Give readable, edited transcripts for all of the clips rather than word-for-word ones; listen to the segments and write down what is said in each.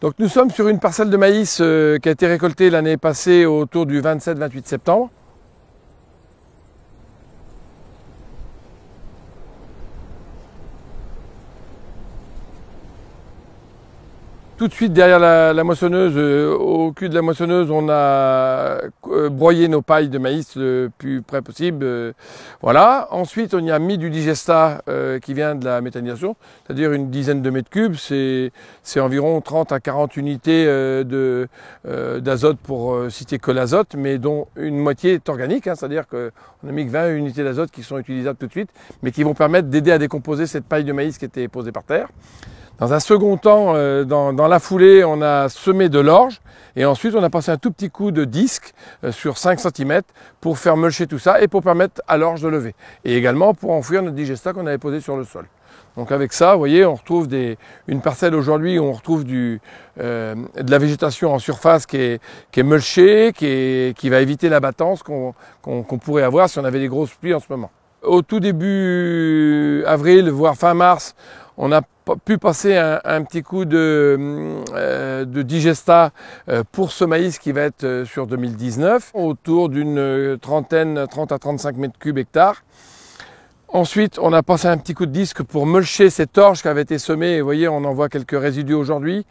Donc nous sommes sur une parcelle de maïs qui a été récoltée l'année passée autour du 27-28 septembre. Tout de suite derrière la moissonneuse, au cul de la moissonneuse, on a broyé nos pailles de maïs le plus près possible. Voilà. Ensuite, on y a mis du digesta qui vient de la méthanisation, c'est-à-dire une dizaine de mètres cubes. C'est environ 30 à 40 unités d'azote pour citer que l'azote, mais dont une moitié est organique, hein, c'est-à-dire qu'on a mis que 20 unités d'azote qui sont utilisables tout de suite, mais qui vont permettre d'aider à décomposer cette paille de maïs qui était posée par terre. Dans un second temps, dans la foulée, on a semé de l'orge et ensuite on a passé un tout petit coup de disque sur 5 cm pour faire mulcher tout ça et pour permettre à l'orge de lever. Et également pour enfouir notre digesta qu'on avait posé sur le sol. Donc avec ça, vous voyez, on retrouve une parcelle aujourd'hui où on retrouve de la végétation en surface qui est mulchée, qui va éviter l'abattance qu'on pourrait avoir si on avait des grosses pluies en ce moment. Au tout début avril, voire fin mars, on a pu passer un petit coup de digesta pour ce maïs qui va être sur 2019, autour d'une 30 à 35 mètres cubes hectares. Ensuite, on a passé un petit coup de disque pour mulcher cette orge qui avait été semée. Et vous voyez, on en voit quelques résidus aujourd'hui.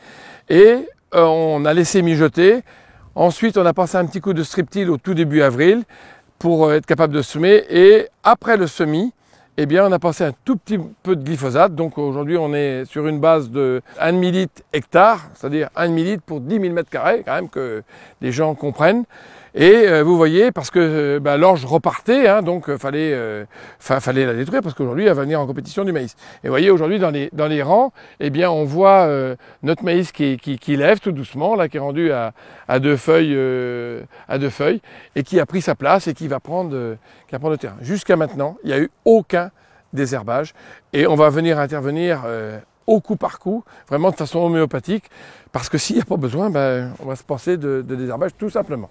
Et on a laissé mijoter. Ensuite, on a passé un petit coup de striptil au tout début avril pour être capable de semer. Et après le semis, eh bien, on a passé un tout petit peu de glyphosate. Donc aujourd'hui, on est sur une base de 1 demi-litre hectare, c'est-à-dire 1 demi-litre pour 10 000 m², quand même que les gens comprennent. Et vous voyez, parce que l'orge repartait, hein, donc fallait la détruire, parce qu'aujourd'hui, elle va venir en compétition du maïs. Et vous voyez, aujourd'hui, dans les rangs, eh bien, on voit notre maïs qui lève tout doucement, là, qui est rendu à deux feuilles, et qui a pris sa place et qui va prendre le terrain. Jusqu'à maintenant, il n'y a eu aucun désherbage, et on va venir intervenir au coup par coup, vraiment de façon homéopathique, parce que s'il n'y a pas besoin, on va se passer de désherbage tout simplement.